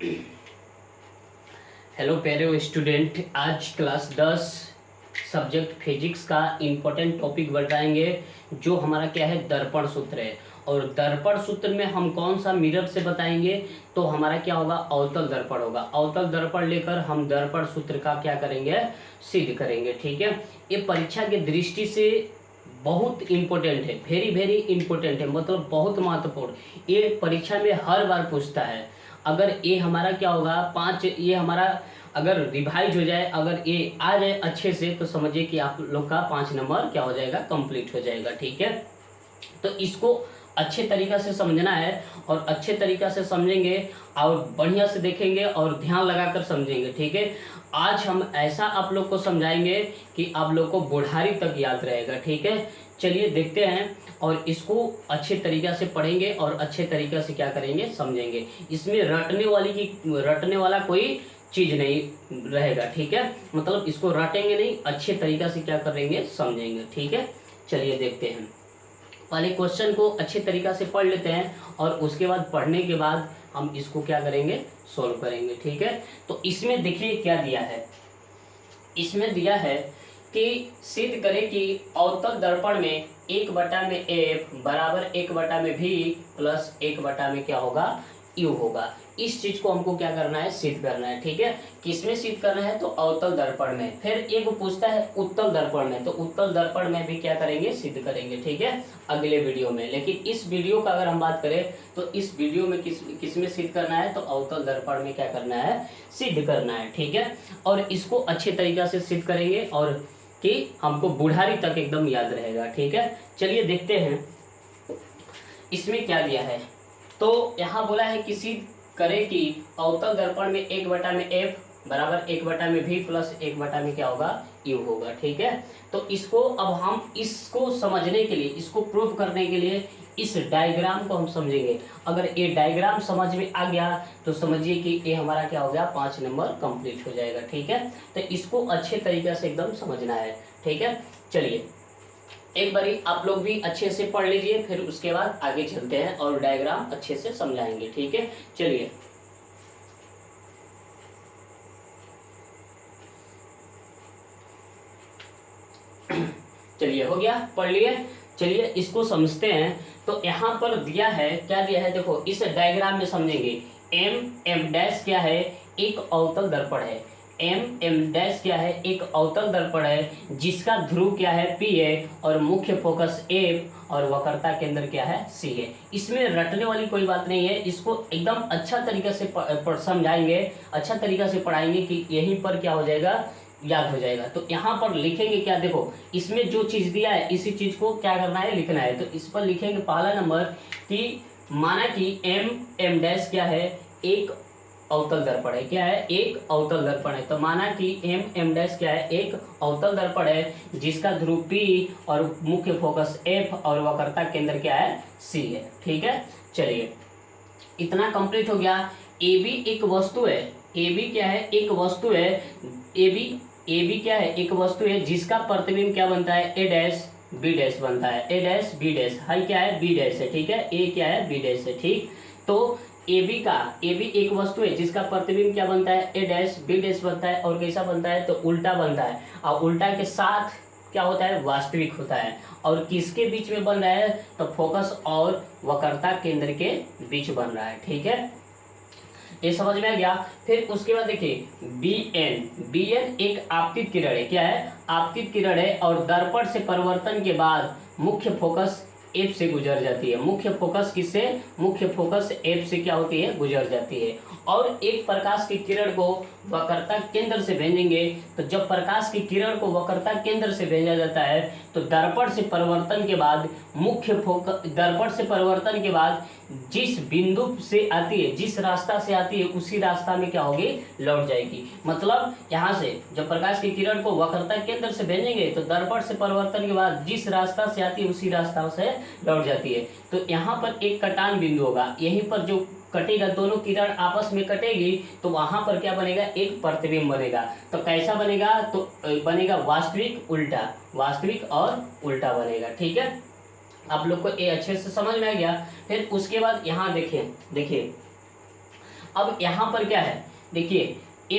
Hello प्यारे student, आज class 10 subject physics का इम्पोर्टेंट टॉपिक बताएंगे जो हमारा क्या है, दर्पण सूत्र है। और दर्पण सूत्र में हम कौन सा मिरर से बताएंगे, तो हमारा क्या होगा, अवतल दर्पण होगा। अवतल दर्पण लेकर हम दर्पण सूत्र का क्या करेंगे, सिद्ध करेंगे। ठीक है, ये परीक्षा की दृष्टि से बहुत इम्पोर्टेंट है, वेरी वेरी इम्पोर्टेंट है, मतलब बहुत महत्वपूर्ण। ये परीक्षा में हर बार पूछता है। अगर ये हमारा क्या होगा, 5 ये हमारा अगर रिवाइज हो जाए, अगर ये आ जाए अच्छे से, तो समझिए कि आप लोग का 5 नंबर क्या हो जाएगा, कंप्लीट हो जाएगा। ठीक है, तो इसको अच्छे तरीक़ा से समझना है, और अच्छे तरीक़ा से समझेंगे और बढ़िया से देखेंगे और ध्यान लगाकर समझेंगे। ठीक है, आज हम ऐसा आप लोग को समझाएंगे कि आप लोग को बुढ़ारी तक याद रहेगा। ठीक है, चलिए देखते हैं, और इसको अच्छे तरीक़ा से पढ़ेंगे और अच्छे तरीक़ा से क्या करेंगे, समझेंगे। इसमें रटने वाला कोई चीज़ नहीं रहेगा। ठीक है, मतलब इसको रटेंगे नहीं, अच्छे तरीक़ा से क्या करेंगे, समझेंगे। ठीक है, चलिए देखते हैं। पहले क्वेश्चन को अच्छे तरीक़ा से पढ़ लेते हैं, और उसके बाद पढ़ने के बाद हम इसको क्या करेंगे, सॉल्व करेंगे। ठीक है, तो इसमें देखिए क्या दिया है। इसमें दिया है कि सिद्ध करें कि अवतल दर्पण में 1/F बराबर 1/V प्लस 1/में क्या होगा, U होगा। इस चीज को हमको क्या करना है, सिद्ध करना है। ठीक है, किसमें सिद्ध करना है, तो अवतल दर्पण में। फिर एक पूछता है उत्तल दर्पण में, तो उत्तल दर्पण में भी क्या करेंगे, सिद्ध करेंगे। ठीक है, अगले वीडियो में। लेकिन इस वीडियो का अगर हम बात करें, तो इस वीडियो में किसमें सिद्ध करना है, तो अवतल दर्पण में क्या करना है, सिद्ध करना है। ठीक है, और इसको अच्छे तरीक़ा से सिद्ध करेंगे, और कि हमको बुढ़ारी तक एकदम याद रहेगा। ठीक है, चलिए देखते हैं इसमें क्या दिया है। तो यहाँ बोला है कि सिद्ध करें कि अवतल दर्पण में 1/F बराबर 1/V प्लस 1/में क्या होगा, U होगा। ठीक है, तो इसको अब हम इसको समझने के लिए, इसको प्रूव करने के लिए इस डायग्राम को हम समझेंगे। अगर ये डायग्राम समझ में आ गया तो समझिए कि ये हमारा क्या हो गया, 5 नंबर कंप्लीट हो जाएगा। ठीक है, तो इसको अच्छे तरीके से एकदम समझना है। ठीक है, चलिए एक बारी आप लोग भी अच्छे से पढ़ लीजिए, फिर उसके बाद आगे चलते हैं और डायग्राम अच्छे से समझाएंगे। ठीक है, चलिए चलिए हो गया, पढ़ लिए। चलिए इसको समझते हैं। तो यहाँ पर दिया है, क्या दिया है, देखो इस डायग्राम में समझेंगे। M डैश क्या है, एक अवतल दर्पण है। M डैश क्या है, एक अवतल दर्पण है जिसका ध्रुव क्या है, P है, और मुख्य फोकस F, और वक्रता केंद्र क्या है, C है। इसमें रटने वाली कोई बात नहीं है, इसको एकदम अच्छा तरीके से समझाएंगे, अच्छा तरीका से पढ़ाएंगे कि यहीं पर क्या हो जाएगा, याद हो जाएगा। तो यहाँ पर लिखेंगे क्या, देखो इसमें जो चीज़ दिया है इसी चीज़ को क्या करना है, लिखना है। तो इस पर लिखेंगे पहला नंबर कि माना कि M डैश क्या है, एक अवतल दर्पण है। क्या है, एक अवतल दर्पण है। तो माना कि M डैश क्या है, एक अवतल दर्पण है जिसका ध्रुव P और मुख्य फोकस F और वक्रता केंद्र क्या है, C है। ठीक है, चलिए इतना कंप्लीट हो गया। AB एक वस्तु है, AB क्या है, एक वस्तु है। AB क्या है, एक वस्तु है जिसका प्रतिबिंब क्या बनता है, A डैश B डैश बनता है। A dash B dash, high क्या है, B डैश है। ठीक है, A क्या है, B डैश है। ठीक, तो AB एक वस्तु है जिसका प्रतिबिंब क्या बनता है, A डैश B डैश बनता है। और कैसा बनता है, तो उल्टा बनता है, और उल्टा के साथ क्या होता है, वास्तविक होता है। और किसके बीच में बन रहा है, तो फोकस और वक्रता केंद्र के बीच बन रहा है। ठीक है, ये समझ में आ गया। फिर उसके बाद देखिए BN एक आपतित किरण है। क्या है, आपतित किरण है, और दर्पण से परिवर्तन के बाद मुख्य फोकस F से गुजर जाती है। मुख्य फोकस किससे, मुख्य फोकस F से क्या होती है, गुजर जाती है। और एक प्रकाश की किरण को वक्रता केंद्र से भेजेंगे, तो जब प्रकाश की किरण को वक्रता केंद्र से भेजा जाता है, तो दर्पण से परिवर्तन के बाद दर्पण से परिवर्तन के बाद जिस बिंदु से आती है, जिस रास्ता से आती है, उसी रास्ता में क्या होगी, लौट जाएगी। मतलब यहाँ से जब प्रकाश की किरण को वक्रता केंद्र से भेजेंगे, तो दर्पण से परिवर्तन के बाद जिस रास्ता से आती है उसी रास्ता से लौट जाती है। तो यहाँ पर एक कटान बिंदु होगा, यहीं पर जो कटेगा, दोनों किरण आपस में कटेगी, तो वहां पर क्या बनेगा, एक प्रतिबिंब बनेगा। तो कैसा बनेगा, तो बनेगा वास्तविक उल्टा, वास्तविक और उल्टा बनेगा। ठीक है, आप लोग को ये अच्छे से समझ में आ गया। फिर उसके बाद यहाँ देखिए अब यहाँ पर क्या है, देखिए ए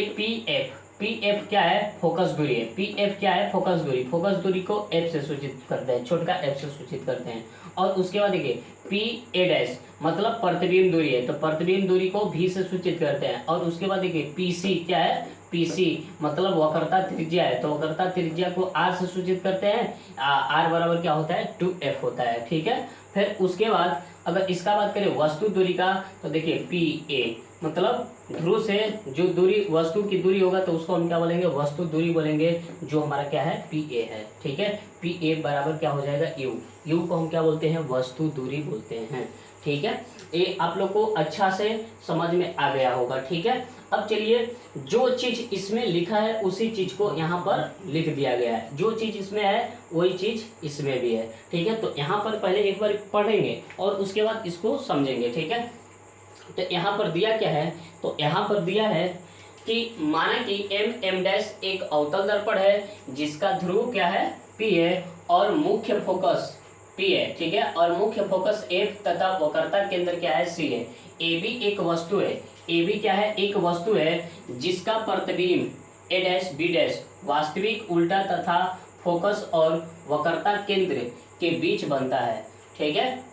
पी एफ क्या है, फोकस दूरी है। पी एफ क्या है, फोकस दूरी। फोकस दूरी को एफ से सूचित करते हैं, छोटका एफ से सूचित करते हैं। और उसके बाद देखिए पी ए डैश मतलब प्रतिबिंब दूरी है, तो प्रतिबिंब दूरी को भी से सूचित करते हैं। और उसके बाद देखिए पी सी क्या है, पी सी मतलब वक्रता त्रिज्या है, तो वक्रता त्रिज्या को आर से सूचित करते हैं। आर बराबर क्या होता है, 2f होता है, ठीक है। फिर उसके बाद अगर इसका बात करें वस्तु दूरी का, तो देखिए पी ए मतलब ध्रुव से जो दूरी वस्तु की दूरी होगा तो उसको हम क्या बोलेंगे, वस्तु दूरी बोलेंगे, जो हमारा क्या है, पी ए है, ठीक है। पी ए बराबर क्या हो जाएगा, यू। यू को हम क्या बोलते हैं, वस्तु दूरी बोलते हैं, ठीक है। ये आप लोग को अच्छा से समझ में आ गया होगा, ठीक है। अब चलिए जो चीज इसमें लिखा है उसी चीज को यहाँ पर लिख दिया गया है, जो चीज इसमें है वही चीज इसमें भी है, ठीक है। तो यहाँ पर पहले एक बार पढ़ेंगे और उसके बाद इसको समझेंगे, ठीक है। तो यहाँ पर दिया क्या है, तो यहाँ पर दिया है कि माना कि एम डैश एक अवतल दर्पण है जिसका ध्रुव क्या है, पी है, और मुख्य फोकस पी है, ठीक है, और मुख्य फोकस एफ तथा वक्रता केंद्र क्या है, सी है। ए बी एक वस्तु है, ए बी क्या है, एक वस्तु है जिसका प्रतिबिंब ए डैश बी डैश वास्तविक उल्टा तथा फोकस और वक्रता केंद्र के बीच बनता है, ठीक है।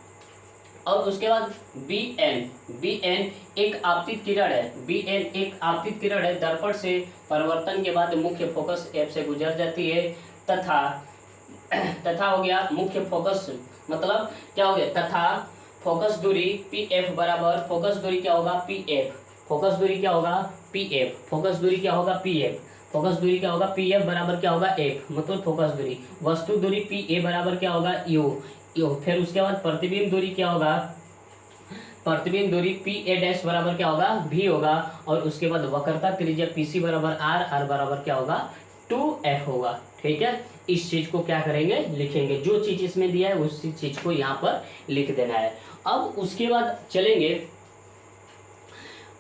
और उसके बाद बी एन एक आपतित किरण है, बी एन एक आपतित किरण है, दर्पण से परिवर्तन के बाद मुख्य फोकस एफ से गुजर जाती है, तथा हो गया मुख्य फोकस मतलब क्या हो गया, तथा फोकस दूरी पी एफ बराबर, फोकस दूरी क्या होगा, पी एफ, फोकस दूरी क्या होगा, पी एफ, फोकस दूरी क्या होगा, पी एफ, फोकस दूरी क्या होगा, पी एफ बराबर क्या होगा, एफ मतलब फोकस दूरी। वस्तु दूरी पी ए बराबर क्या होगा, यू। फिर उसके बाद प्रतिबिंब दूरी क्या होगा, प्रतिबिंब दूरी पी ए डैश बराबर क्या होगा, भी होगा। और उसके बाद वक्रता त्रिज्या पी सी बराबर आर, आर बराबर क्या होगा, 2f होगा, ठीक है। इस चीज को क्या करेंगे, लिखेंगे, जो चीज इसमें दिया है उसी चीज को यहाँ पर लिख देना है। अब उसके बाद चलेंगे,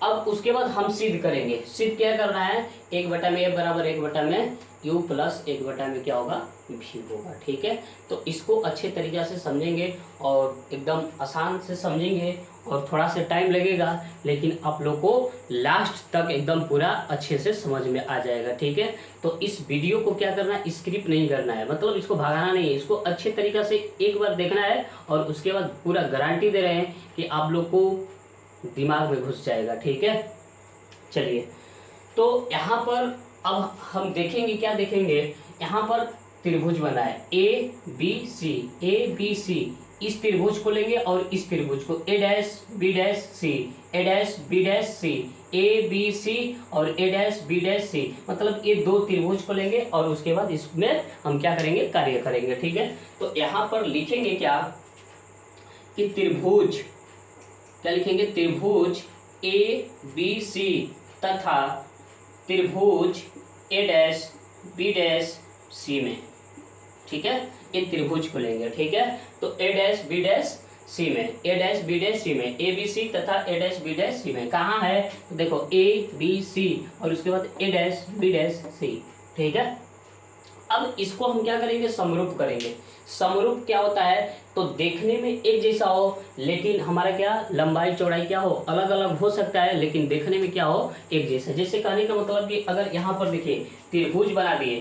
अब उसके बाद हम सिद्ध करेंगे। सिद्ध क्या करना है, 1/में ए बराबर 1/में यू प्लस 1/में क्या होगा, भी होगा, ठीक है। तो इसको अच्छे तरीके से समझेंगे और एकदम आसान से समझेंगे और थोड़ा सा टाइम लगेगा, लेकिन आप लोग को लास्ट तक एकदम पूरा अच्छे से समझ में आ जाएगा, ठीक है। तो इस वीडियो को क्या करना है, स्किप नहीं करना है, मतलब इसको भागाना नहीं है, इसको अच्छे तरीके से एक बार देखना है और उसके बाद पूरा गारंटी दे रहे हैं कि आप लोग को दिमाग में घुस जाएगा, ठीक है। चलिए, तो यहाँ पर अब हम देखेंगे, क्या देखेंगे, यहाँ पर त्रिभुज बना है ए बी सी, इस त्रिभुज को लेंगे और इस त्रिभुज को A dash B dash C, A dash B dash C, A B C और A dash B dash C, मतलब ये दो त्रिभुज को लेंगे और उसके बाद इसमें हम क्या करेंगे, कार्य करेंगे, ठीक है। तो यहाँ पर लिखेंगे क्या कि त्रिभुज, क्या लिखेंगे, त्रिभुज ए बी सी तथा त्रिभुज ए डैश बी डैश सी में, ठीक है, ये त्रिभुज को लेंगे, ठीक है। तो ए डैश बी डैश सी में, ए डैश बी डैश सी में, ए बी सी तथा ए डैश बी डैश सी में कहाँ है, तो देखो ए बी सी और उसके बाद ए डैश बी डैश सी, ठीक है। अब इसको हम क्या करेंगे, समरूप करेंगे। समरूप क्या होता है, तो देखने में एक जैसा हो लेकिन हमारा क्या लंबाई चौड़ाई क्या हो, अलग अलग हो सकता है, लेकिन देखने में क्या हो, एक जैसा। जैसे कहने का मतलब कि अगर यहाँ पर देखिए त्रिभुज बना दिए,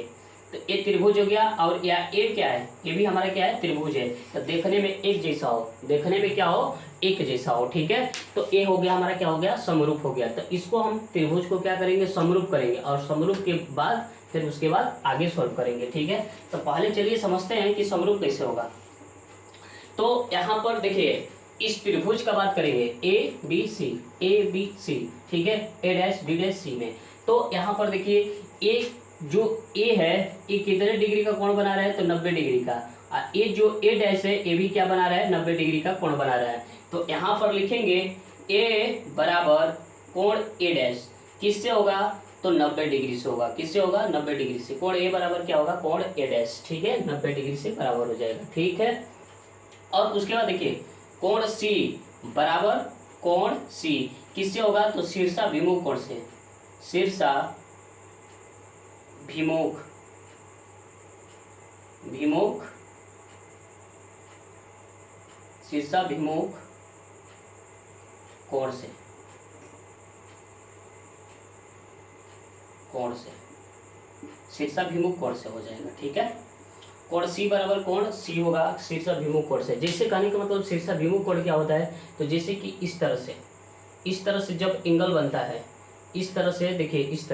तो ये त्रिभुज हो गया और या ये क्या है, ये भी हमारा क्या है, त्रिभुज है, तो देखने में एक जैसा हो, देखने में क्या हो, एक जैसा हो, ठीक है। तो ये हो गया हमारा क्या हो गया, समरूप हो गया। तो इसको हम त्रिभुज को क्या करेंगे, समरूप करेंगे और समरूप के बाद फिर उसके बाद आगे सॉल्व करेंगे, ठीक है। तो पहले चलिए समझते हैं कि समरूप कैसे होगा। तो यहाँ पर देखिए इस त्रिभुज का बात करेंगे ए बी सी, ठीक है, ए डैश बी डैश सी में। तो यहाँ पर देखिए ए जो ए है ये कितने डिग्री का कोण बना रहा है, तो 90 डिग्री का। ये जो ए डैश है ये भी क्या बना रहा है, 90 डिग्री का कोण बना रहा है। तो यहाँ पर लिखेंगे ए बराबर कोण ए डैश किससे होगा, तो 90 डिग्री से होगा, किससे होगा, 90 डिग्री से। कोण ए बराबर क्या होगा, कोण ए डैश, ठीक है, 90 डिग्री से बराबर हो जाएगा, ठीक है। और उसके बाद देखिए कोण सी बराबर कोण सी किससे होगा, तो शीर्षा विमुख कोण से, शीर्षा विमुख शीर्षा विमुख कोण से, कोण से, शीर्षाभिमुख कोण से हो जाएगा। ठीक है, कोण सी बराबर कोण सी होगा शीर्षाभिमुख कोण से। जैसे कहने का मतलब शीर्षाभिमुख कोण क्या होता है, तो जैसे कि इस तरह से जब एंगल बनता है, इस तरह से देखिए, इस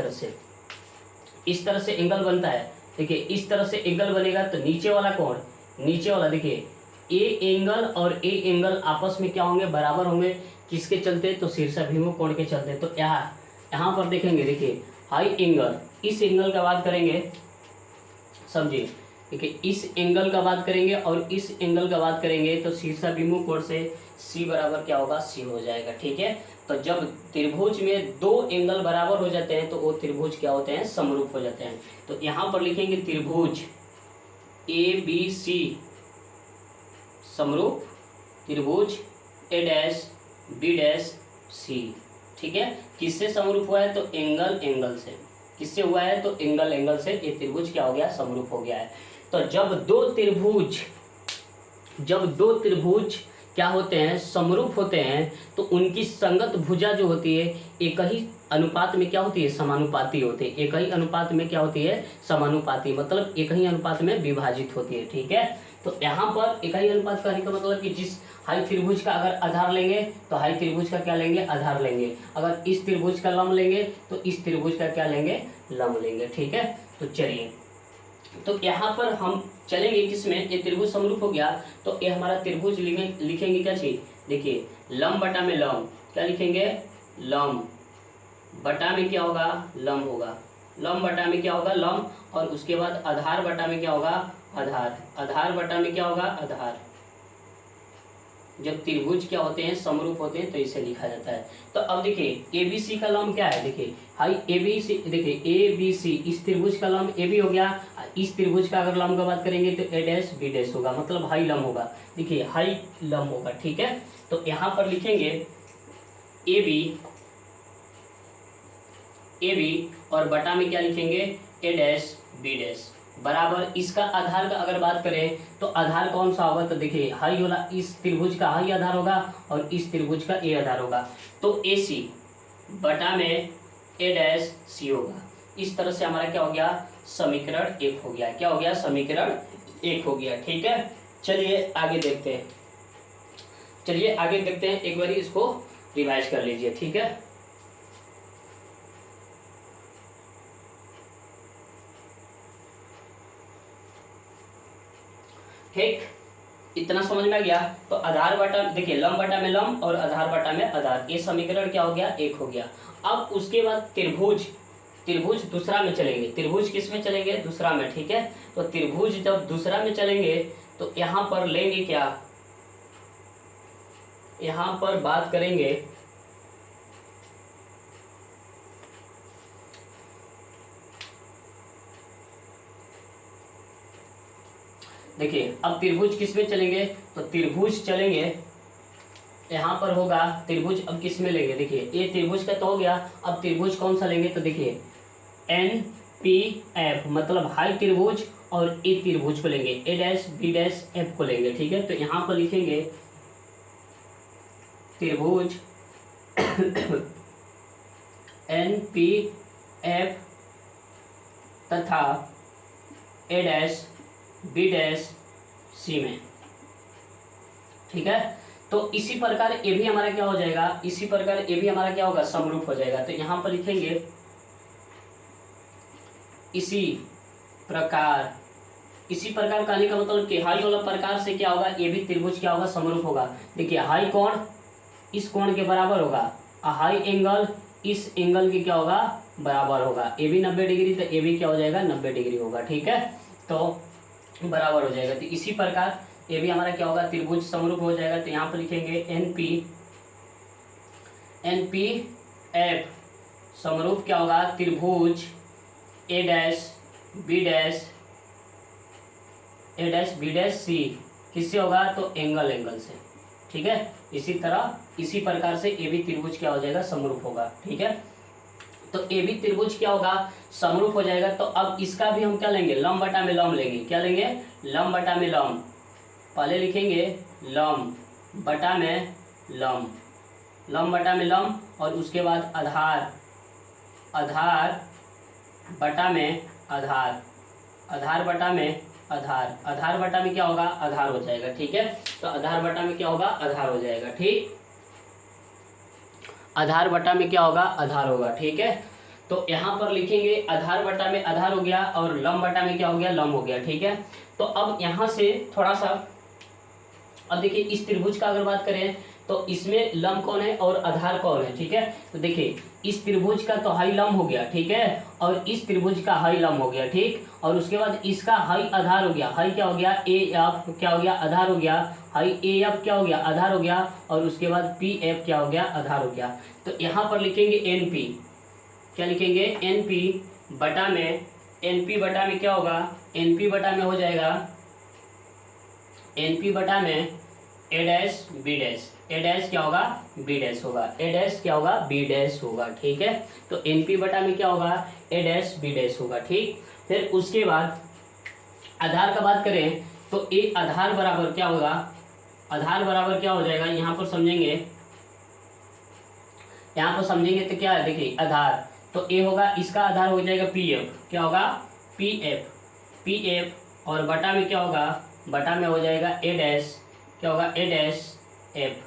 तरह से एंगल बनता है। देखिए इस तरह से एंगल बनेगा तो नीचे वाला कोण, नीचे वाला देखिए ए एंगल और ए एंगल आपस में क्या होंगे, बराबर होंगे। किसके चलते, तो शीर्षाभिमुख कोण के चलते। तो यहाँ पर देखेंगे, देखिए हाई एंगल, इस एंगल का बात करेंगे, समझिए, देखिए इस एंगल का बात करेंगे और इस एंगल का बात करेंगे तो शीर्षाभिमुख कोण से सी बराबर क्या होगा, सी हो जाएगा। ठीक है, तो जब त्रिभुज में दो एंगल बराबर हो जाते हैं तो वो त्रिभुज क्या होते हैं, समरूप हो जाते हैं। तो यहाँ पर लिखेंगे त्रिभुज ए बी सी समरूप त्रिभुज ए डैश बी डैश सी। ठीक है, किससे समरूप हुआ है, तो एंगल से। किससे हुआ है, तो एंगल से ये त्रिभुज क्या हो गया, समरूप हो गया है। तो जब दो त्रिभुज क्या होते हैं, समरूप होते हैं, तो उनकी संगत भुजा जो होती है एक ही अनुपात में क्या होती है, समानुपाती होती है। एक ही अनुपात में क्या होती है, समानुपाती, मतलब एक ही अनुपात में विभाजित होती है। ठीक है, तो यहाँ पर एक ही अनुपात कहने का मतलब कि जिस हाई त्रिभुज का अगर आधार लेंगे तो हाई त्रिभुज का क्या लेंगे, आधार लेंगे। अगर इस त्रिभुज का लंब लेंगे तो इस त्रिभुज का क्या लेंगे, लंब लेंगे। ठीक है, तो चलिए, तो यहाँ पर हम चलेंगे किसमें, ये त्रिभुज समरूप हो गया तो ये हमारा त्रिभुज लिखेंगे क्या चीज, देखिए लंब बटा में लंब, क्या लिखेंगे, लंब बटा में क्या होगा, लंब होगा, लंब बटा में क्या होगा, लंब, और उसके बाद आधार बटा में क्या होगा, आधार, आधार बटा में क्या होगा, आधार। जब त्रिभुज क्या होते हैं, समरूप होते हैं तो इसे लिखा जाता है। तो अब देखिए एबीसी का लंब क्या है, देखिए हाई एबीसी, देखिए एबीसी, इस त्रिभुज का लंब ए बी हो गया। इस त्रिभुज का अगर लंब का बात करेंगे तो ए डैश बी डैश होगा, मतलब हाई लंब होगा। देखिए हाई लंब होगा। ठीक है, तो यहाँ पर लिखेंगे ए बी और बटा में क्या लिखेंगे, ए डैश बी डैश बराबर। इसका आधार का अगर बात करें तो आधार कौन सा होगा, तो देखिए हाई वाला, इस त्रिभुज का हाई आधार होगा और इस त्रिभुज का ए आधार होगा। तो ए सी बटा में ए डैश सी होगा। इस तरह से हमारा क्या हो गया, समीकरण 1 हो गया। क्या हो गया, समीकरण 1 हो गया। ठीक है, चलिए आगे देखते हैं, एक बार इसको रिवाइज कर लीजिए। ठीक है, ठीक, इतना समझ में आ गया। तो आधार बटा, देखिए लंब बटा में लंब और आधार बटा में आधार, ये समीकरण क्या हो गया, 1 हो गया। अब उसके बाद त्रिभुज दूसरा में चलेंगे। त्रिभुज किस में चलेंगे, दूसरा में। ठीक है, तो त्रिभुज जब दूसरा में चलेंगे तो यहाँ पर लेंगे क्या, यहाँ पर बात करेंगे, देखिए अब त्रिभुज किस में चलेंगे, तो त्रिभुज चलेंगे, यहाँ पर होगा त्रिभुज। अब किस में लेंगे, देखिए ये त्रिभुज का तो हो गया, अब त्रिभुज कौन सा लेंगे, तो देखिए एन पी एफ, मतलब हाई त्रिभुज और ए त्रिभुज को लेंगे, ए डैश बी डैश एफ को लेंगे। ठीक है, तो यहाँ पर लिखेंगे त्रिभुज एन पी एफ तथा ए डैश बी डैश सी में। ठीक है, तो इसी प्रकार ये भी हमारा क्या हो जाएगा, इसी प्रकार ये भी हमारा क्या होगा, समरूप हो जाएगा। तो यहाँ पर लिखेंगे इसी प्रकार कहने का मतलब कि हाई वाला प्रकार से क्या होगा, ये भी त्रिभुज क्या होगा, समरूप होगा। देखिए हाई कोण इस कोण के बराबर होगा, हाई एंगल इस एंगल के क्या होगा, बराबर होगा। ए भी 90 डिग्री, तो ए भी क्या हो जाएगा, 90 डिग्री होगा। ठीक है, तो बराबर हो जाएगा। तो इसी प्रकार ये भी हमारा क्या होगा, त्रिभुज समरूप हो जाएगा। तो यहाँ पर लिखेंगे एन पी एफ समरूप क्या होगा, त्रिभुज ए डैश बी डैश सी किससे होगा, तो एंगल से। ठीक है, इसी प्रकार से ए भी त्रिभुज क्या हो जाएगा, समरूप होगा। ठीक है, तो ए भी त्रिभुज क्या होगा, समरूप हो जाएगा। तो अब इसका भी हम क्या लेंगे, लंब बटा में लंब लेंगे। क्या लेंगे, लंब बटा में लंब। पहले लिखेंगे लंब बटा में लंब और उसके बाद आधार बटा में आधार, आधार बटा में आधार, आधार बटा में क्या होगा, आधार हो जाएगा। ठीक है, तो आधार बटा में क्या होगा, आधार हो जाएगा। ठीक, आधार बटा में क्या होगा, आधार होगा। ठीक है, तो यहाँ पर लिखेंगे आधार बटा में आधार हो गया और लंब बटा में क्या हो गया, लंब हो गया। ठीक है, तो अब यहाँ से थोड़ा सा, अब देखिए इस त्रिभुज का अगर बात करें तो इसमें लंब कौन है और आधार कौन है। ठीक है, तो देखिए इस त्रिभुज का तो हाई लंब हो गया। ठीक है, और इस त्रिभुज का हाई लंब हो गया। ठीक, और उसके बाद इसका हाई आधार हो गया। हाई क्या हो गया, ए एफ क्या हो गया, आधार हो गया। हाई ए एफ क्या हो गया, आधार हो गया। और उसके बाद पी एफ क्या हो गया, आधार हो गया। तो यहाँ पर लिखेंगे एन पी, क्या लिखेंगे, एन पी बटा में, एन पी बटा में क्या होगा, एन पी बटा में हो जाएगा, एन पी बटा में ए डैश बी डैश, ए डैश क्या होगा, बी डैश होगा, ए डैश क्या होगा, बी डैश होगा। ठीक है, तो एन पी बटा में क्या होगा, ए डैश बी डैश होगा। ठीक, फिर उसके बाद आधार का बात करें तो ए आधार बराबर क्या होगा, आधार बराबर क्या हो जाएगा, यहाँ पर समझेंगे, यहाँ पर समझेंगे तो क्या है, देखिए आधार तो ए होगा, इसका आधार हो जाएगा पी एफ, क्या होगा, पी एफ, पी एफ, और बटा में क्या होगा, बटा में हो जाएगा ए डैश, क्या होगा, ए डैश एफ,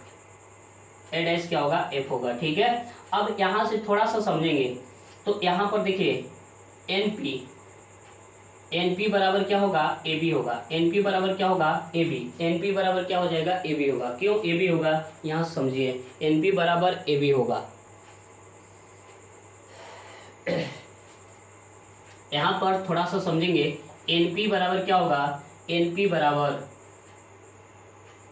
ए डैश क्या होगा, एफ होगा। ठीक है, अब यहाँ से थोड़ा सा समझेंगे तो यहाँ पर देखिए एन पी, एन पी बराबर क्या होगा, ए बी होगा, एन पी बराबर क्या होगा, ए बी, एन पी बराबर क्या हो जाएगा, ए बी होगा। क्यों ए बी होगा, यहाँ समझिए, एन पी बराबर ए बी होगा। यहाँ पर थोड़ा सा समझेंगे, एन पी बराबर क्या होगा, एन पी बराबर,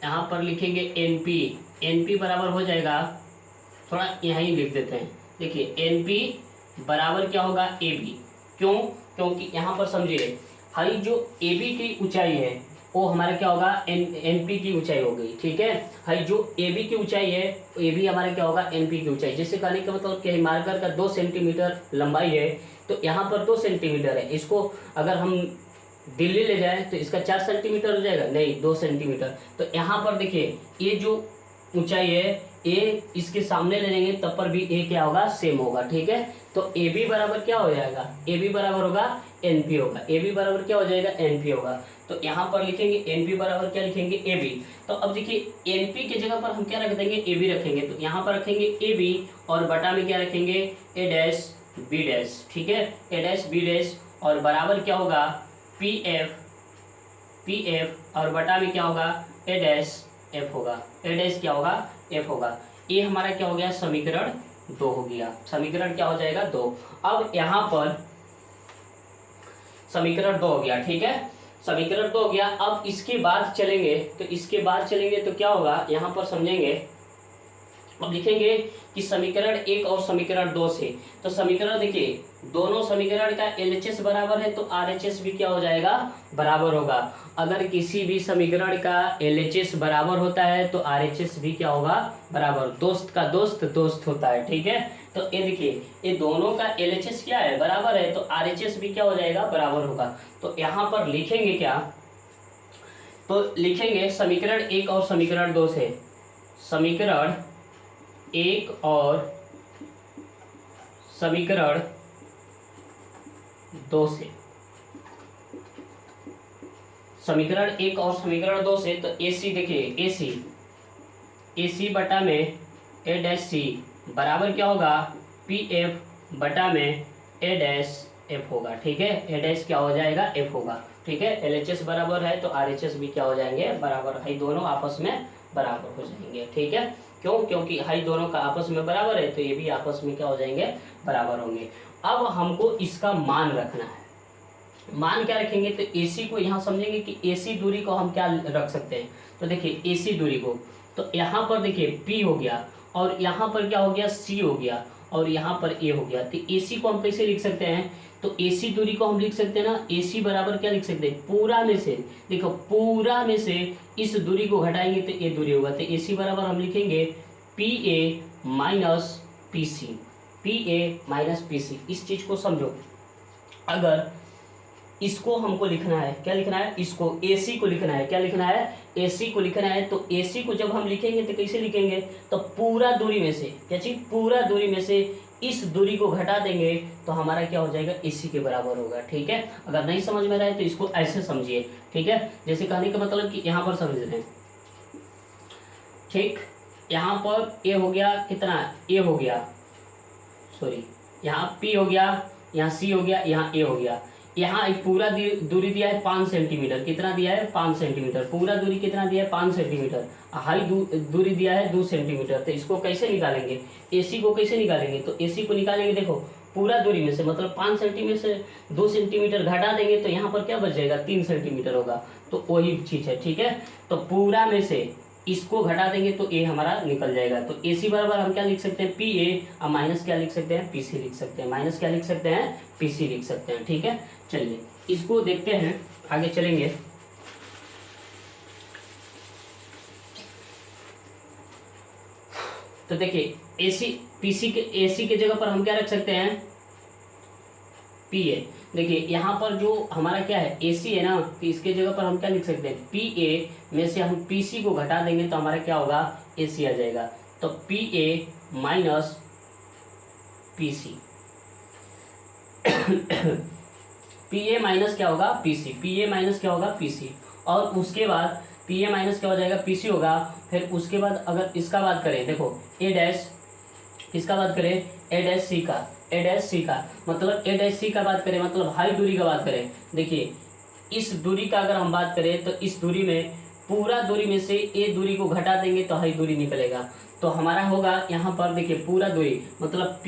यहाँ पर लिखेंगे एन पी, एन पी बराबर हो जाएगा, थोड़ा यहीं लिख देते हैं, देखिए एन पी बराबर क्या होगा, ए बी। क्यों, क्योंकि यहाँ पर समझिए हाई जो ए बी की ऊंचाई है वो हमारा क्या होगा, एन पी की ऊंचाई हो गई। ठीक है, हाई जो ए बी की ऊंचाई है ए बी हमारा क्या होगा, एन पी की ऊंचाई। जैसे कहने का मतलब कि मार्कर का 2 सेंटीमीटर लंबाई है तो यहाँ पर 2 सेंटीमीटर है, इसको अगर हम दिल्ली ले जाए तो इसका 4 सेंटीमीटर हो जाएगा, नहीं 2 सेंटीमीटर। तो यहाँ पर देखिए ये जो ऊंचाई है ए इसके सामने ले लेंगे तब पर भी ए क्या होगा, सेम होगा। ठीक है, तो ए बी बराबर क्या हो जाएगा, ए बी बराबर होगा एन पी होगा, ए बी बराबर क्या हो जाएगा, एन पी होगा। तो यहाँ पर लिखेंगे एन पी बराबर क्या लिखेंगे, ए बी। तो अब देखिए एन पी की जगह पर हम क्या रख देंगे, ए बी रखेंगे, तो यहाँ पर रखेंगे ए बी और बटा में क्या रखेंगे, ए डैश बी डैश। ठीक है, ए डैश बी डैश और बराबर क्या होगा, पी एफ, पी एफ और बटा में क्या होगा, ए डैश एफ होगा, ए डैश क्या होगा, एफ होगा। ये हमारा क्या हो गया, समीकरण 2 हो गया, समीकरण क्या हो जाएगा, 2। अब यहाँ पर समीकरण 2 हो गया। ठीक है, समीकरण 2 हो गया। अब इसके बाद चलेंगे तो इसके बाद चलेंगे तो क्या होगा, यहाँ पर समझेंगे, अब लिखेंगे कि समीकरण 1 और समीकरण 2 से, तो समीकरण देखिए दोनों समीकरण का एलएचएस बराबर है तो आरएचएस भी क्या हो जाएगा, बराबर होगा। अगर किसी भी समीकरण का एलएचएस बराबर होता है तो आरएचएस भी क्या होगा, बराबर। दोस्त का दोस्त दोस्त होता है। ठीक है, तो ये देखिए ये दोनों का एलएचएस क्या है, बराबर है, तो आरएचएस भी क्या हो जाएगा, बराबर होगा। तो यहाँ पर लिखेंगे क्या, तो लिखेंगे समीकरण 1 और समीकरण 2 से, समीकरण 1 और समीकरण 2 से, समीकरण 1 और समीकरण 2 से, तो ए सी देखिए ए सी बटा में ए डैश सी बराबर क्या होगा, पी एफ बटा में ए डैश एफ होगा। ठीक है, ए डैश क्या हो जाएगा, एफ होगा। ठीक है, एलएचएस बराबर है तो आरएचएस भी क्या हो जाएंगे, बराबर है, दोनों आपस में बराबर हो जाएंगे। ठीक है, क्यों, क्योंकि हाई दोनों का आपस में बराबर है तो ये भी आपस में क्या हो जाएंगे, बराबर होंगे। अब हमको इसका मान रखना है, मान क्या रखेंगे, तो AC को यहाँ समझेंगे कि AC दूरी को हम क्या रख सकते हैं, तो देखिए AC दूरी को, तो यहाँ पर देखिए P हो गया और यहाँ पर क्या हो गया, C हो गया और यहाँ पर A हो गया। तो AC को हम कैसे लिख सकते हैं, तो AC दूरी को हम लिख सकते हैं ना, AC बराबर क्या लिख सकते हैं, पूरा में से, देखो पूरा में से इस दूरी को घटाएंगे तो ये दूरी होगा। तो AC बराबर हम लिखेंगे PA minus PC, PA minus PC। इस चीज को समझो, अगर इसको हमको लिखना है, क्या लिखना है, इसको AC को लिखना है, क्या लिखना है, AC को लिखना है। तो AC को जब हम लिखेंगे तो कैसे लिखेंगे, तो पूरा दूरी में से, क्या चीज, पूरा दूरी में से इस दूरी को घटा देंगे तो हमारा क्या हो जाएगा, AC के बराबर होगा। ठीक है, अगर नहीं समझ में रहा है तो इसको ऐसे समझिए। ठीक है, जैसे कहने का मतलब कि यहाँ पर समझ रहे हैं। ठीक, यहाँ पर A हो गया कितना, A हो गया, सॉरी यहाँ P हो गया, यहाँ C हो गया, यहाँ A हो गया। यहाँ एक पूरा दूरी दिया है 5 सेंटीमीटर, कितना दिया है 5 सेंटीमीटर, पूरा दूरी कितना दिया है 5 सेंटीमीटर, हाई दूरी दिया है 2 सेंटीमीटर। तो इसको कैसे निकालेंगे, AC को कैसे निकालेंगे, तो AC को निकालेंगे, देखो पूरा दूरी में से मतलब 5 सेंटीमीटर से 2 सेंटीमीटर घटा देंगे तो यहाँ पर क्या बच जाएगा, 3 सेंटीमीटर होगा। तो वही चीज़ है। ठीक है, तो पूरा में से इसको घटा देंगे तो A हमारा निकल जाएगा। तो AC बराबर हम क्या लिख सकते हैं, PA, और माइनस क्या लिख सकते हैं, PC लिख सकते हैं, माइनस क्या लिख सकते हैं, PC लिख सकते हैं। ठीक है, चलिए इसको देखते हैं, आगे चलेंगे। तो देखिए AC के जगह पर हम क्या रख सकते हैं, PA। देखिए यहाँ पर जो हमारा क्या है AC है ना, तो इसके जगह पर हम क्या लिख सकते हैं, PA में से हम PC को घटा देंगे तो हमारा क्या होगा, AC आ जाएगा। तो PA minus PC PA minus क्या होगा, PA माइनस क्या होगा, PC। और उसके बाद PA माइनस क्या हो जाएगा, PC होगा। फिर उसके बाद अगर इसका बात करें, देखो A डैश, किसका बात करें, A डैश C का मतलब A डैश C का बात करें, मतलब हाई दूरी का बात करें। देखिए इस दूरी का अगर हम बात करें तो इस दूरी में, पूरा दूरी में से A दूरी को घटा देंगे तो हाई दूरी निकलेगा। तो हमारा होगा यहाँ पर देखिए पूरा दूरी मतलब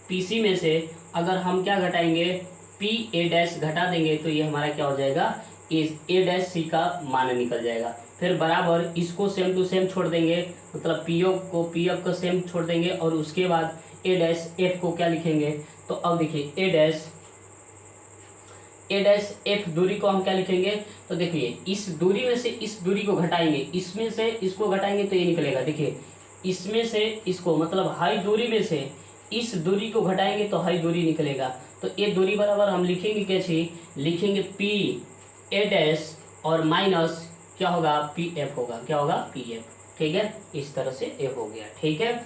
PC में से अगर हम क्या घटाएंगे, PA डैश घटा देंगे तो ये हमारा क्या हो जाएगा, A डैश C का मान निकल जाएगा। फिर बराबर इसको सेम टू सेम छोड़ देंगे, मतलब PF को सेम छोड़ देंगे, और उसके बाद A डैश F को क्या लिखेंगे, तो अब देखिए A डैश F दूरी को हम क्या लिखेंगे, तो देखिए इस दूरी में से इस दूरी को घटाएंगे, इसमें से इसको घटाएंगे तो ये निकलेगा। देखिए इसमें से इसको मतलब हाई दूरी में से इस दूरी को घटाएंगे तो हाई दूरी निकलेगा। तो ये दूरी बराबर हम लिखेंगे कैसे, लिखेंगे PA डैश और माइनस क्या होगा, PF होगा, क्या होगा, PF। ठीक है, इस तरह से F हो गया। ठीक है,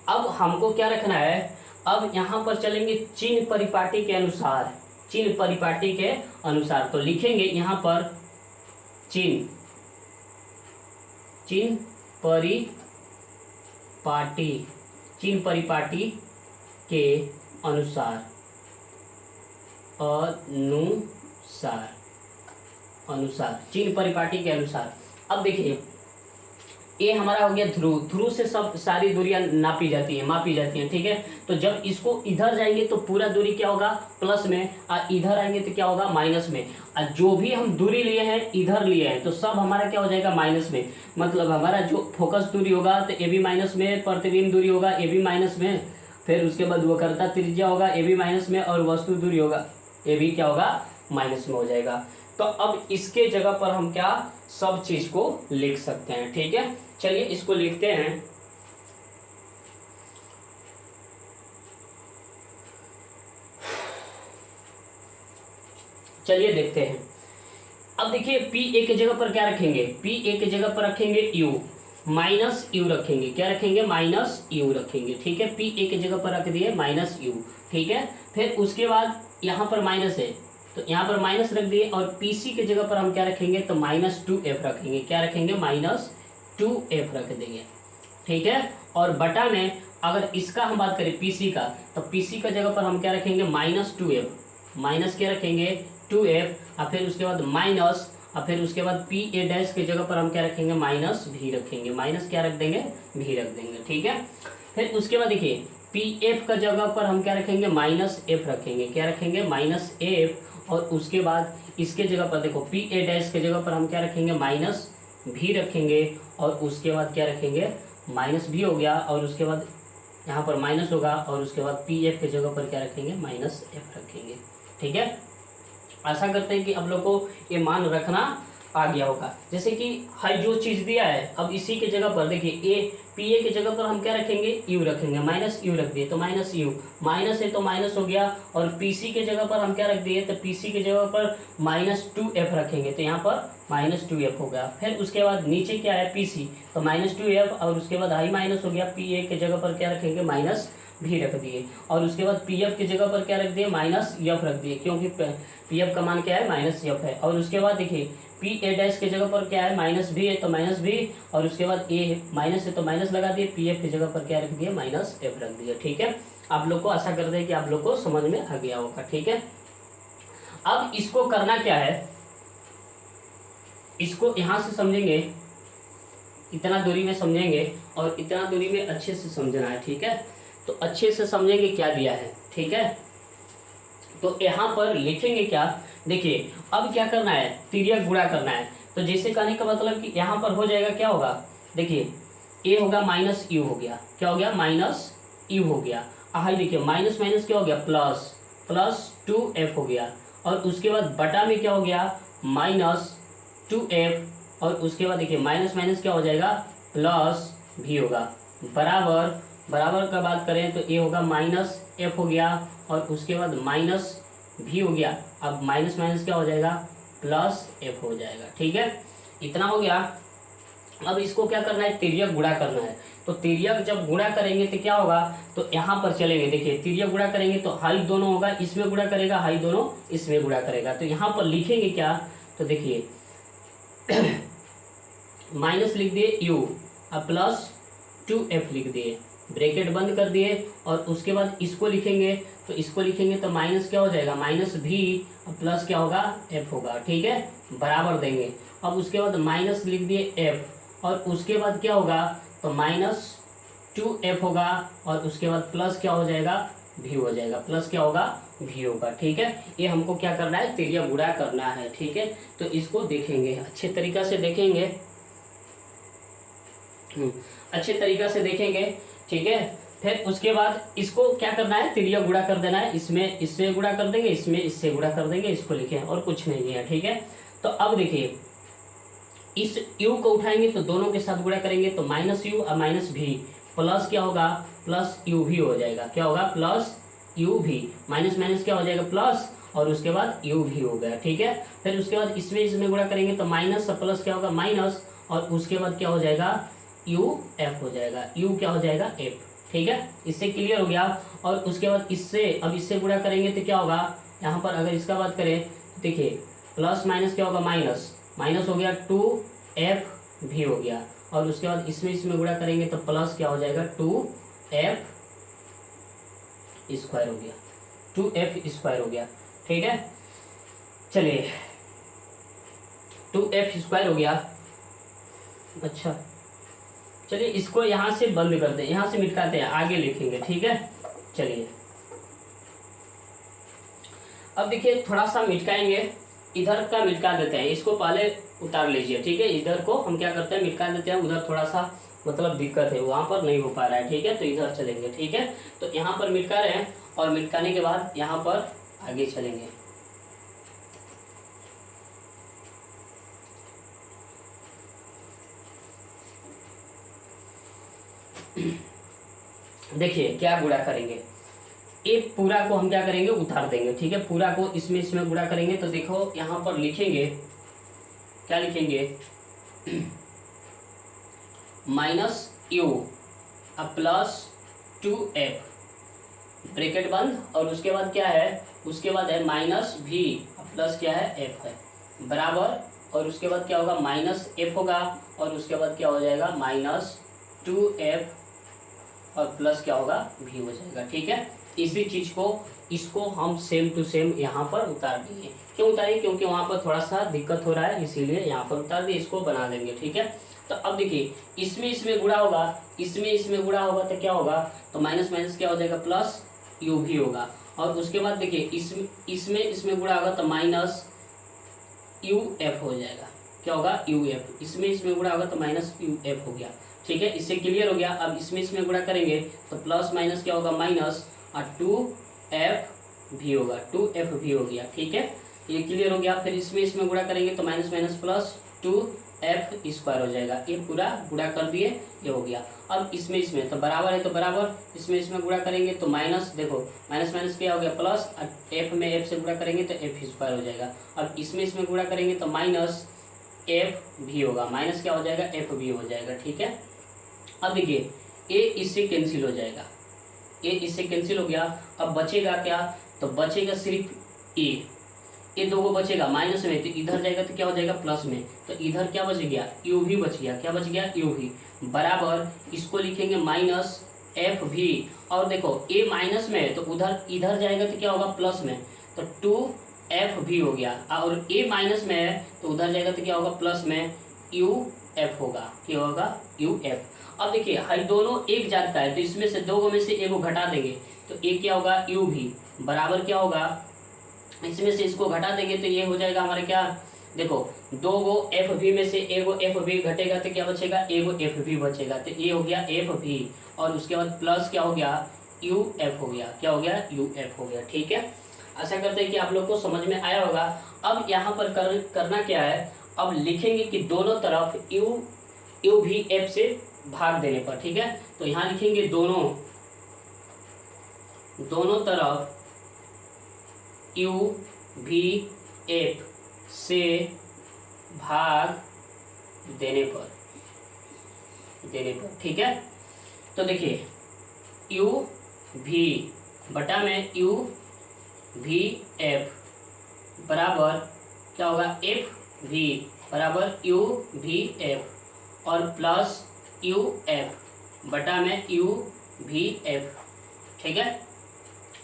अब हमको क्या रखना है, अब यहाँ पर चलेंगे चिन्ह परिपाटी के अनुसार, चिन्ह परिपाटी के अनुसार। तो लिखेंगे यहाँ पर चिन्ह परिपाटी के अनुसार चिन्ह परिपाटी के अनुसार। अब देखिए ये हमारा हो गया ध्रुव से सब सारी दूरियां मापी जाती हैं। ठीक है, तो जब इसको इधर जाएंगे तो पूरा दूरी क्या होगा, प्लस में, और इधर आएंगे तो क्या होगा, माइनस में। और जो भी हम दूरी लिए हैं इधर लिए हैं तो सब हमारा क्या हो जाएगा, माइनस में। मतलब हमारा जो फोकस दूरी होगा तो AB माइनस में, प्रतिबिंब दूरी होगा AB माइनस में, फिर उसके बाद वक्रता त्रिज्या होगा AB माइनस में, और वस्तु दूरी होगा AB क्या होगा, माइनस में हो जाएगा। तो अब इसके जगह पर हम क्या सब चीज को लिख सकते हैं। ठीक है, चलिए इसको लिखते हैं। चलिए देखते हैं। अब देखिए PA के जगह पर क्या रखेंगे, PA के जगह पर रखेंगे U, माइनस U रखेंगे, क्या रखेंगे, माइनस U रखेंगे। ठीक है, PA के जगह पर रख दिए माइनस U। ठीक है, फिर उसके बाद यहाँ पर माइनस है तो यहाँ पर माइनस रख दिए, और PC के जगह पर हम क्या रखेंगे, तो -2F रखेंगे, क्या रखेंगे, -2F रख देंगे। ठीक है, और बटा में अगर इसका हम बात करें PC का, तो PC का जगह पर हम क्या रखेंगे, -2F, माइनस क्या रखेंगे 2F, और फिर उसके बाद माइनस, और फिर उसके बाद PA डैश के जगह पर हम क्या रखेंगे, -V रखेंगे, माइनस क्या रख देंगे, V रख देंगे। ठीक है, फिर उसके बाद देखिए PF का जगह पर हम क्या रखेंगे, -F रखेंगे, क्या रखेंगे, -F, और उसके बाद इसके जगह पर देखो PA डैश के जगह पर हम क्या रखेंगे, -V रखेंगे, और उसके बाद क्या रखेंगे, -V हो गया, और उसके बाद यहाँ पर माइनस होगा, और उसके बाद PF के जगह पर क्या रखेंगे, -F रखेंगे। ठीक है, आशा करते हैं कि आप लोग को ये मान रखना आ गया होगा। जैसे कि हाई जो चीज़ दिया है, अब इसी के जगह पर देखिए ए पी ए के जगह पर हम क्या रखेंगे, यू रखेंगे, माइनस यू रख दिए तो माइनस यू, माइनस है तो माइनस हो गया। और पी सी के जगह पर हम क्या रख दिए, तो पी सी के जगह पर माइनस टू एफ रखेंगे तो यहाँ पर माइनस टू एफ हो गया। फिर उसके बाद नीचे क्या है पी सी, तो माइनस टू एफ, और उसके बाद आई माइनस हो गया, पी ए के जगह पर क्या रखेंगे, माइनस भी रख दिए। और उसके बाद पी एफ की जगह पर क्या रख दिए, माइनस एफ रख दिए, क्योंकि पी एफ का मान क्या है, माइनस एफ है। और उसके बाद देखिए पी ए डैश के जगह पर क्या है, माइनस भी है तो माइनस भी, और उसके बाद ए माइनस है तो माइनस लगा दिए, पी एफ की जगह पर क्या रख दिए, माइनस एफ रख दिए। ठीक है, आप लोग को आशा करते हैं कि आप लोग को समझ में आ गया होगा। ठीक है, अब इसको करना क्या है, इसको यहां से समझेंगे, इतना दूरी में समझेंगे और इतना दूरी में अच्छे से समझना है। ठीक है, तो अच्छे से समझेंगे क्या दिया है। ठीक है, तो यहाँ पर लिखेंगे क्या, देखिए अब क्या करना है, तिर्यक गुणा करना है। तो जैसे कहने का मतलब कि यहाँ पर हो जाएगा, क्या होगा, देखिए ए होगा माइनस यू हो गया, क्या हो गया, माइनस यू हो गया। हाई देखिए माइनस माइनस क्या हो गया, प्लस, प्लस टू एफ हो गया। और उसके बाद बटा में क्या हो गया, माइनस टू एफ। और उसके बाद देखिए माइनस माइनस क्या हो जाएगा, प्लस भी होगा, बराबर, बराबर का बात करें तो ये होगा माइनस एफ हो गया, और उसके बाद माइनस भी हो गया। अब माइनस माइनस क्या हो जाएगा, प्लस एफ हो जाएगा। ठीक है, इतना हो गया। अब इसको क्या करना है, तिर्यक गुणा करना है। तो तिर्यक जब गुणा करेंगे तो क्या होगा, तो यहाँ पर चलेंगे, देखिए तिर्यक गुणा करेंगे तो हाई दोनों होगा, इसमें गुणा करेगा, हाई दोनों इसमें गुणा करेगा। तो यहाँ पर लिखेंगे क्या, तो देखिए माइनस लिख दिए यू, अब प्लस टू एफ लिख दिए, ब्रैकेट बंद कर दिए। और उसके बाद इसको लिखेंगे, तो इसको लिखेंगे तो माइनस क्या हो जाएगा, माइनस भी, प्लस क्या होगा, एफ होगा। ठीक है, बराबर देंगे। अब उसके बाद माइनस लिख दिए एफ, और उसके बाद क्या होगा, तो माइनस टू एफ होगा, और उसके बाद प्लस क्या हो जाएगा, भी हो जाएगा, प्लस क्या होगा, भी होगा। ठीक है, ये हमको क्या करना है, तिर्यक गुणा करना है। ठीक है, तो इसको देखेंगे, अच्छे तरीका से देखेंगे, अच्छे तरीका से देखेंगे। ठीक है, फिर उसके बाद इसको क्या करना है, तिर्यक गुणा कर देना है, इसमें इससे गुणा कर देंगे, इसमें इससे गुणा कर देंगे, इसको लिखें, और कुछ नहीं है। ठीक है, तो अब देखिए इस u को उठाएंगे तो दोनों के साथ गुणा करेंगे तो माइनस यू और माइनस भी, प्लस क्या होगा, प्लस यू भी हो जाएगा, क्या होगा, प्लस यू भी, माइनस माइनस क्या हो जाएगा, प्लस, और उसके बाद यू भी हो गया। ठीक है, फिर उसके बाद इसमें गुणा करेंगे तो माइनस और प्लस क्या होगा, माइनस, और उसके बाद क्या हो जाएगा, यू एफ हो जाएगा, यू क्या हो जाएगा, एफ। ठीक है, इससे क्लियर हो गया। और उसके बाद इससे, अब इससे गुणा करेंगे तो क्या होगा, यहाँ पर अगर इसका बात करें तो देखिए प्लस माइनस क्या होगा, माइनस, माइनस हो गया, टू एफ भी हो गया। और उसके बाद इसमें गुणा करेंगे तो प्लस क्या हो जाएगा, टू एफ स्क्वायर हो गया, टू एफ स्क्वायर हो गया। ठीक है, चलिए टू एफ स्क्वायर हो गया। अच्छा चलिए इसको यहाँ से बंद कर दें, यहाँ से मिटाते हैं, आगे लिखेंगे। ठीक है, चलिए अब देखिए थोड़ा सा मिटकाएंगे, इधर का मिटका देते हैं, इसको पहले उतार लीजिए। ठीक है, इधर को हम क्या करते हैं, मिटका देते हैं, उधर थोड़ा सा मतलब दिक्कत है, वहाँ पर नहीं हो पा रहा है। ठीक है, तो इधर चलेंगे। ठीक है, तो यहाँ पर मिटका रहे हैं, और मिटकाने के बाद यहाँ पर आगे चलेंगे। देखिए क्या गुणा करेंगे, एक पूरा को हम क्या करेंगे, उतार देंगे। ठीक है, पूरा को इसमें गुणा करेंगे तो देखो यहाँ पर लिखेंगे, क्या लिखेंगे, माइनस यू अब प्लस टू एफ, ब्रैकेट बंद, और उसके बाद क्या है, उसके बाद है माइनस भी, प्लस क्या है, एफ है, बराबर। और उसके बाद क्या होगा, माइनस एफ होगा, और उसके बाद क्या हो जाएगा, माइनस टू एफ, और प्लस क्या होगा, भी हो जाएगा। ठीक है, इसी चीज को, इसको हम सेम टू सेम यहाँ पर उतार देंगे। क्यों उतारें, क्योंकि वहाँ पर थोड़ा सा दिक्कत हो रहा है, इसीलिए यहाँ पर उतार दिए, इसको बना देंगे। ठीक है, तो अब देखिए इसमें गुणा होगा, इसमें गुणा होगा तो क्या होगा, तो माइनस माइनस क्या हो जाएगा, प्लस यू भी होगा। और उसके बाद देखिए इसमें गुणा होगा तो माइनस यू एफ हो जाएगा, क्या होगा, यू एफ। इसमें गुणा होगा तो माइनस यू एफ हो गया। ठीक है, इससे क्लियर हो गया। अब इसमें गुणा करेंगे तो प्लस माइनस क्या होगा, माइनस, और टू एफ भी होगा, टू एफ भी हो गया। ठीक है, ये क्लियर हो गया। फिर इसमें गुणा करेंगे तो माइनस माइनस प्लस 2f² हो जाएगा। ये पूरा गुणा कर दिए, ये हो गया। अब इसमें तो बराबर है तो बराबर, इसमें गुणा करेंगे तो माइनस, देखो माइनस माइनस क्या हो गया प्लस, f में f से गुणा करेंगे तो f² हो जाएगा। अब इसमें गुणा करेंगे तो माइनस f भी होगा, माइनस क्या हो जाएगा f भी हो जाएगा। ठीक है, अब देखिए a इससे कैंसिल हो जाएगा, a इससे कैंसिल हो गया। अब बचेगा क्या, तो बचेगा सिर्फ ये दो को बचेगा माइनस में, तो इधर जाएगा तो क्या हो जाएगा प्लस में, तो इधर क्या बच गया यू भी बच गया। क्या बच गया यू भी, बराबर इसको लिखेंगे माइनस एफ भी। और देखो ए माइनस में है तो उधर इधर जाएगा तो क्या होगा प्लस में, तो 2f भी हो गया। और ए माइनस में है तो उधर जाएगा तो क्या होगा प्लस में uf होगा। क्या होगा uf। अब देखिए हर दोनों एक जात का है तो इसमें से दो में से एक को घटा देंगे तो एक क्या होगा यू भी, बराबर क्या होगा, इसमें से इसको घटा देंगे तो ये हो जाएगा हमारे क्या, देखो दो गो एफ भी में से एक गो एफ भी घटेगा तो क्या बचेगा एक गो एफ भी बचेगा, तो ये हो गया एफ भी। और उसके बाद प्लस क्या हो गया यू एफ हो गया। क्या हो गया यू एफ हो गया। ठीक है, आशा करते हैं कि आप लोग को समझ में आया होगा। अब यहाँ पर करना क्या है, अब लिखेंगे कि दोनों तरफ यू भी एफ से भाग देने पर। ठीक है, तो यहाँ लिखेंगे दोनों तरफ यू भी एफ से भाग देने पर। ठीक है, तो देखिए यू भी बटा में यू भी एफ बराबर क्या होगा एफ भी बराबर यू भी एफ और प्लस यू एफ बटा में यू भी एफ। ठीक है,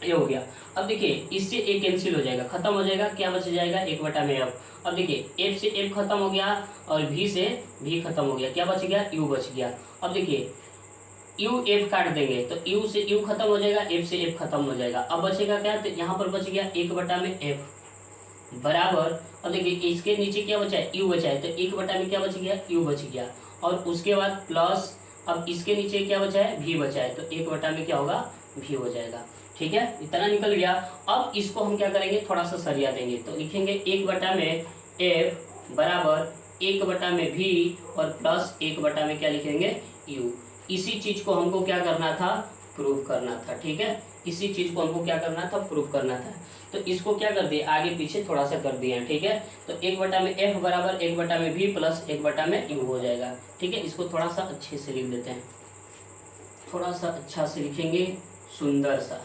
ये हो गया। अब देखिए इससे एक कैंसिल हो जाएगा, खत्म हो जाएगा, क्या बच जाएगा 1/में एफ। अब देखिए एफ से एफ खत्म हो गया और भी से भी खत्म हो गया, क्या बच गया यू बच गया। अब देखिए यू एफ काट देंगे तो यू से यू खत्म हो जाएगा, एफ से एफ खत्म हो जाएगा। अब बचेगा क्या, तो यहाँ पर बच गया 1/में एफ बराबर। अब देखिए इसके नीचे क्या बचा है यू बचा है, तो 1/में क्या बच गया यू बच गया। और उसके बाद प्लस, अब इसके नीचे क्या बचा है भी बचा है, तो 1/में क्या होगा भी हो जाएगा। ठीक है, इतना निकल गया। अब इसको हम क्या करेंगे थोड़ा सा सरिया देंगे, तो लिखेंगे 1/में एफ बराबर 1/में भी और प्लस 1/में क्या लिखेंगे यू। इसी चीज को हमको क्या करना था प्रूव करना था। ठीक है, इसी चीज को हमको क्या करना था प्रूव करना था। तो इसको क्या कर दिए आगे पीछे थोड़ा सा कर दिया। ठीक है, तो 1/में एफ बराबर 1/में भी प्लस 1/में यू हो जाएगा। ठीक है, इसको थोड़ा सा अच्छे से लिख देते हैं, थोड़ा सा अच्छा से लिखेंगे सुंदर सा।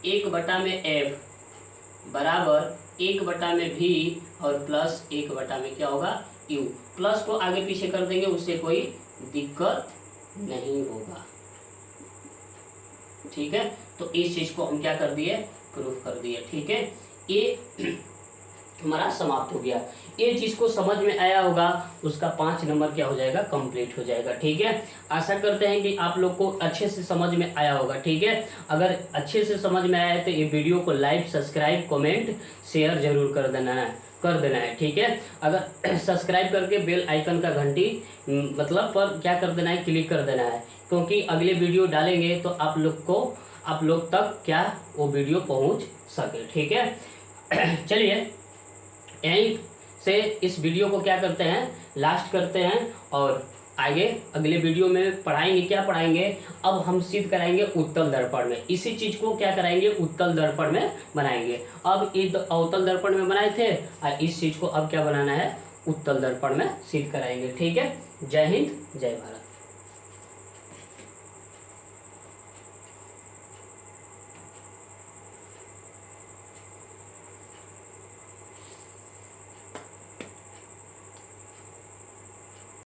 1/में एफ बराबर 1/में भी और प्लस 1/में क्या होगा यू। प्लस को आगे पीछे कर देंगे, उससे कोई दिक्कत नहीं होगा। ठीक है, तो इस चीज को हम क्या कर दिए प्रूफ कर दिए। ठीक है, ये हमारा समाप्त हो गया। ये चीज को समझ में आया होगा, उसका 5 नंबर क्या हो जाएगा कंप्लीट हो जाएगा। ठीक है, आशा करते हैं कि आप लोग को अच्छे से समझ में आया होगा। ठीक है, अगर अच्छे से समझ में आया है तो ये वीडियो को लाइक सब्सक्राइब कमेंट शेयर जरूर कर देना है। ठीक है, अगर सब्सक्राइब करके बेल आइकन का घंटी मतलब पर क्या कर देना है क्लिक कर देना है, क्योंकि अगले वीडियो डालेंगे तो आप लोग तक क्या वो वीडियो पहुंच सके। ठीक है, चलिए यहीं से इस वीडियो को क्या करते हैं लास्ट करते हैं और आगे अगले वीडियो में पढ़ाएंगे। क्या पढ़ाएंगे, अब हम सिद्ध कराएंगे उत्तल दर्पण में। इसी चीज को क्या कराएंगे उत्तल दर्पण में बनाएंगे। अब अवतल दर्पण में बनाए थे और इस चीज को अब क्या बनाना है उत्तल दर्पण में सिद्ध कराएंगे। ठीक है, जय हिंद जय भारत।